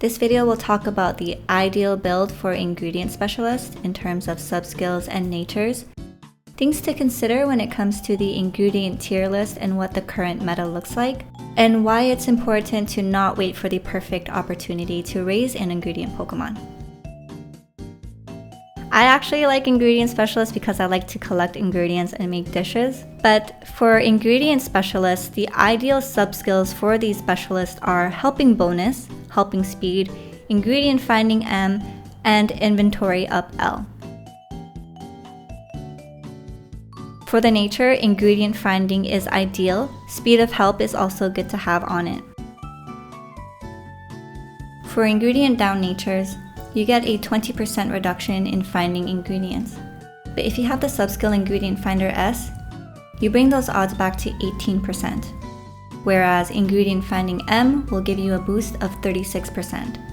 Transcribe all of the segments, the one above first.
This video will talk about the ideal build for ingredient specialist in terms of subskills and natures, things to consider when it comes to the ingredient tier list and what the current meta looks like, and why it's important to not wait for the perfect opportunity to raise an ingredient Pokemon. I actually like ingredient specialists because I like to collect ingredients and make dishes, but for ingredient specialists, the ideal subskills for these specialists are helping bonus, helping speed, ingredient finding M, and inventory up L. For the nature, ingredient finding is ideal. Speed of help is also good to have on it. For ingredient down natures, you get a 20% reduction in finding ingredients. But if you have the subskill ingredient finder S, you bring those odds back to 18%, whereas ingredient finding M will give you a boost of 36%.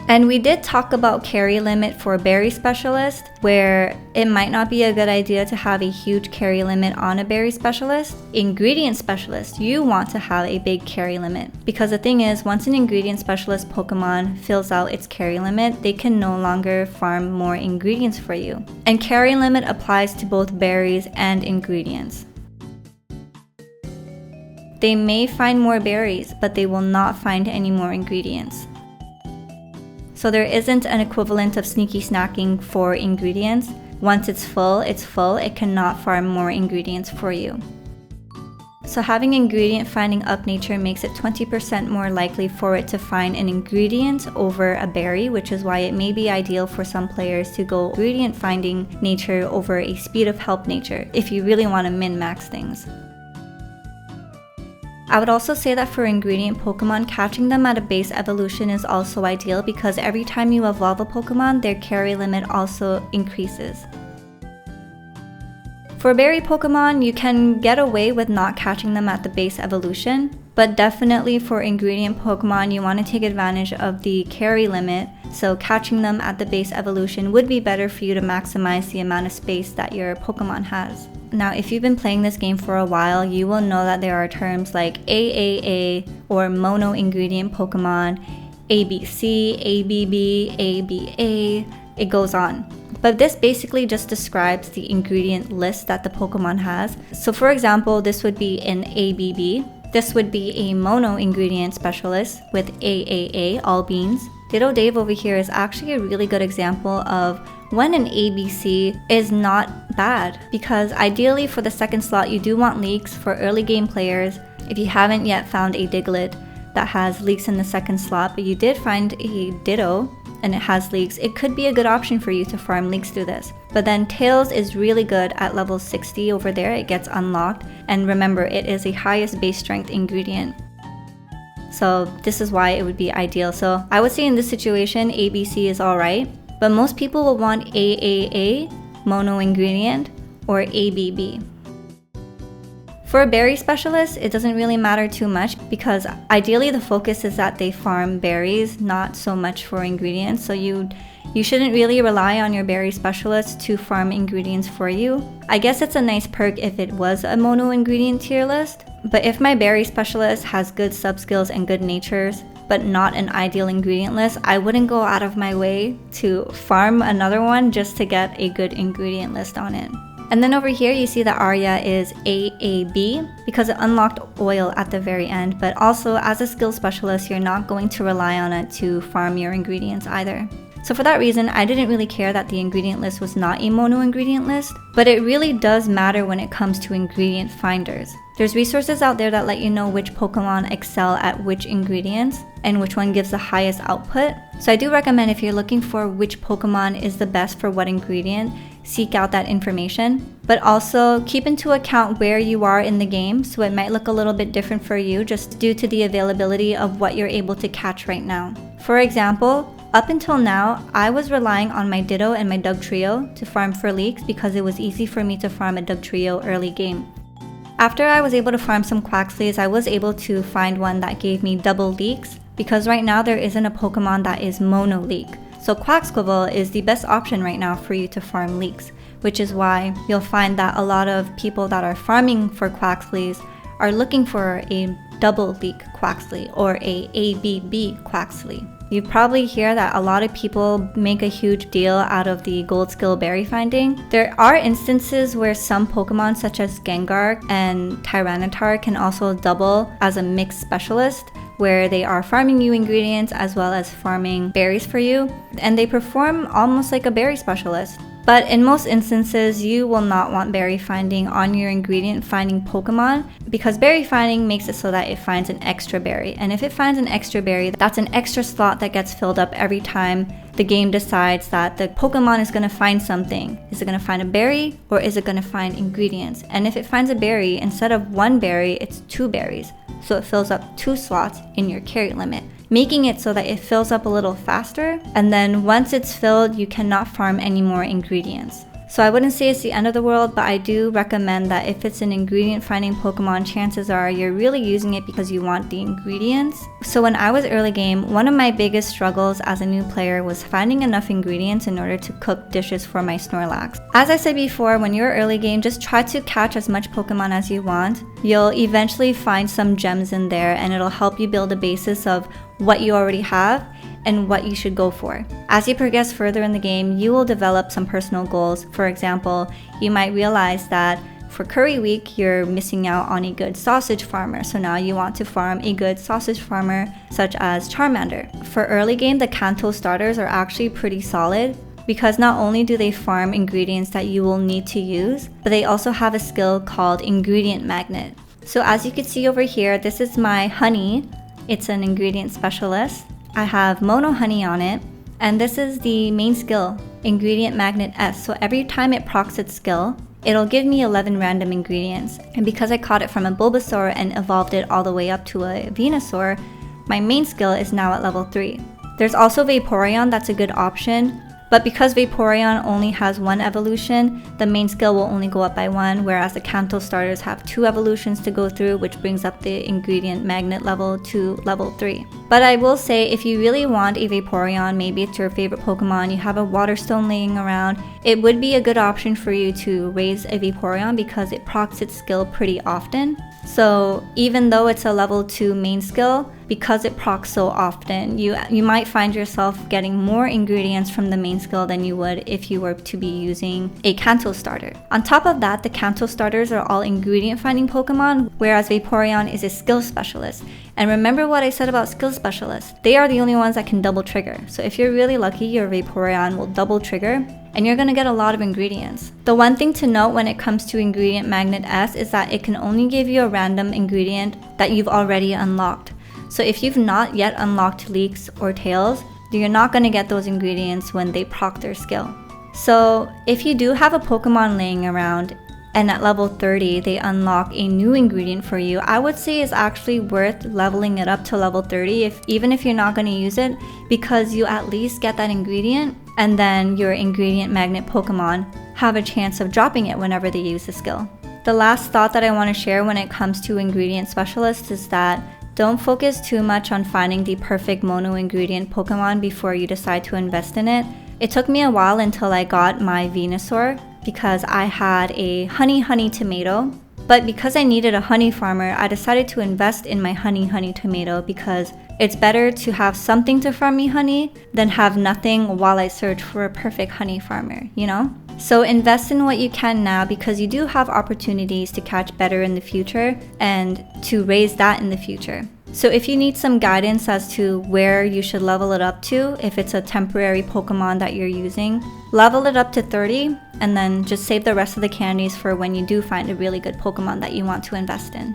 And we did talk about carry limit for berry specialist, where it might not be a good idea to have a huge carry limit on a berry specialist. Ingredient specialist, you want to have a big carry limit, because the thing is, once an ingredient specialist Pokemon fills out its carry limit, they can no longer farm more ingredients for you. And carry limit applies to both berries and ingredients. They may find more berries, but they will not find any more ingredients. So there isn't an equivalent of sneaky snacking for ingredients. Once it's full, it cannot farm more ingredients for you. So having ingredient finding up nature makes it 20% more likely for it to find an ingredient over a berry, which is why it may be ideal for some players to go ingredient finding nature over a speed of help nature if you really want to min-max things. I would also say that for ingredient Pokemon, catching them at a base evolution is also ideal because every time you evolve a Pokemon, their carry limit also increases. For berry Pokemon, you can get away with not catching them at the base evolution, but definitely for ingredient Pokemon, you want to take advantage of the carry limit, so catching them at the base evolution would be better for you to maximize the amount of space that your Pokemon has. Now, if you've been playing this game for a while, you will know that there are terms like AAA or mono ingredient Pokemon, ABC, ABB, ABA, it goes on. But this basically just describes the ingredient list that the Pokemon has. So for example, this would be an ABB. This would be a mono ingredient specialist with AAA, all beans. Ditto Dave over here is actually a really good example of when an ABC is not bad, because ideally for the second slot you do want leaks for early game players. If you haven't yet found a Diglett that has leaks in the second slot, but you did find a Ditto and it has leaks, it could be a good option for you to farm leaks through this. But then Tails is really good at level 60 over there, it gets unlocked, and remember, it is a highest base strength ingredient. So this is why it would be ideal. So I would say in this situation, ABC is alright, but most people will want AAA, mono ingredient, or ABB. For a berry specialist, it doesn't really matter too much because ideally the focus is that they farm berries, not so much for ingredients. So you shouldn't really rely on your berry specialist to farm ingredients for you. I guess it's a nice perk if it was a mono ingredient tier list, but if my berry specialist has good subskills and good natures, but not an ideal ingredient list, I wouldn't go out of my way to farm another one just to get a good ingredient list on it. And then over here you see that Arya is AAB because it unlocked oil at the very end, but also as a skill specialist, you're not going to rely on it to farm your ingredients either. So for that reason, I didn't really care that the ingredient list was not a mono ingredient list, but it really does matter when it comes to ingredient finders. There's resources out there that let you know which Pokemon excel at which ingredients and which one gives the highest output. So I do recommend if you're looking for which Pokemon is the best for what ingredient, seek out that information. But also keep into account where you are in the game, so it might look a little bit different for you just due to the availability of what you're able to catch right now. For example, up until now, I was relying on my Ditto and my Dugtrio to farm for leaks because it was easy for me to farm a Dugtrio early game. After I was able to farm some Quaxleys, I was able to find one that gave me double leaks because right now there isn't a Pokemon that is mono leak. So Quaxquavel is the best option right now for you to farm leaks, which is why you'll find that a lot of people that are farming for Quaxleys are looking for a double leak Quaxly or a ABB Quaxly. You probably hear that a lot of people make a huge deal out of the gold skill berry finding. There are instances where some Pokemon such as Gengar and Tyranitar can also double as a mixed specialist, where they are farming new ingredients as well as farming berries for you, and they perform almost like a berry specialist. But in most instances, you will not want berry finding on your ingredient finding Pokemon, because berry finding makes it so that it finds an extra berry. And if it finds an extra berry, that's an extra slot that gets filled up every time the game decides that the Pokemon is going to find something. Is it going to find a berry or is it going to find ingredients? And if it finds a berry, instead of one berry, it's 2 berries. So it fills up 2 slots in your carry limit, making it so that it fills up a little faster, and then once it's filled, you cannot farm any more ingredients. So I wouldn't say it's the end of the world, but I do recommend that if it's an ingredient finding Pokemon, chances are you're really using it because you want the ingredients. So when I was early game, one of my biggest struggles as a new player was finding enough ingredients in order to cook dishes for my Snorlax. As I said before, when you're early game, just try to catch as much Pokemon as you want. You'll eventually find some gems in there, and it'll help you build a basis of what you already have and what you should go for. As you progress further in the game, you will develop some personal goals. For example, you might realize that for Curry Week, you're missing out on a good sausage farmer, so now you want to farm a good sausage farmer such as Charmander. For early game, the Kanto starters are actually pretty solid, because not only do they farm ingredients that you will need to use, but they also have a skill called Ingredient Magnet. So as you can see over here, this is my honey. It's an ingredient specialist. I have Mono Honey on it, and this is the main skill, Ingredient Magnet S. So every time it procs its skill, it'll give me 11 random ingredients. And because I caught it from a Bulbasaur and evolved it all the way up to a Venusaur, my main skill is now at level 3. There's also Vaporeon that's a good option, but because Vaporeon only has 1 evolution, the main skill will only go up by 1, whereas the Kanto starters have 2 evolutions to go through, which brings up the Ingredient Magnet level to level 3. But I will say, if you really want a Vaporeon, maybe it's your favorite Pokemon, you have a Waterstone laying around, it would be a good option for you to raise a Vaporeon because it procs its skill pretty often. So even though it's a level 2 main skill, because it procs so often, you might find yourself getting more ingredients from the main skill than you would if you were to be using a Kanto starter. On top of that, the Kanto starters are all ingredient finding Pokemon, whereas Vaporeon is a skill specialist. And remember what I said about skill specialists, they are the only ones that can double trigger. So if you're really lucky, your Vaporeon will double trigger, and you're going to get a lot of ingredients. The one thing to note when it comes to Ingredient Magnet S is that it can only give you a random ingredient that you've already unlocked. So if you've not yet unlocked Leeks or Tails, you're not going to get those ingredients when they proc their skill. So if you do have a Pokemon laying around and at level 30 they unlock a new ingredient for you, I would say it's actually worth leveling it up to level 30 even if you're not going to use it, because you at least get that ingredient, and then your Ingredient Magnet Pokemon have a chance of dropping it whenever they use the skill. The last thought that I want to share when it comes to ingredient specialists is that don't focus too much on finding the perfect mono ingredient Pokemon before you decide to invest in it. It took me a while until I got my Venusaur because I had a honey tomato, but because I needed a honey farmer, I decided to invest in my honey tomato because it's better to have something to farm me honey than have nothing while I search for a perfect honey farmer, you know? So invest in what you can now, because you do have opportunities to catch better in the future and to raise that in the future. So if you need some guidance as to where you should level it up to, if it's a temporary Pokemon that you're using, level it up to 30 and then just save the rest of the candies for when you do find a really good Pokemon that you want to invest in.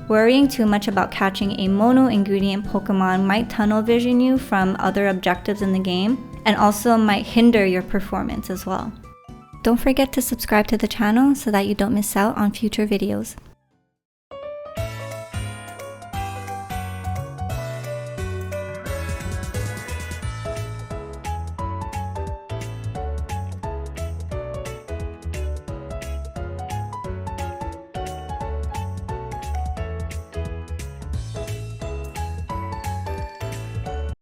Worrying too much about catching a mono ingredient Pokemon might tunnel vision you from other objectives in the game, and also might hinder your performance as well. Don't forget to subscribe to the channel so that you don't miss out on future videos.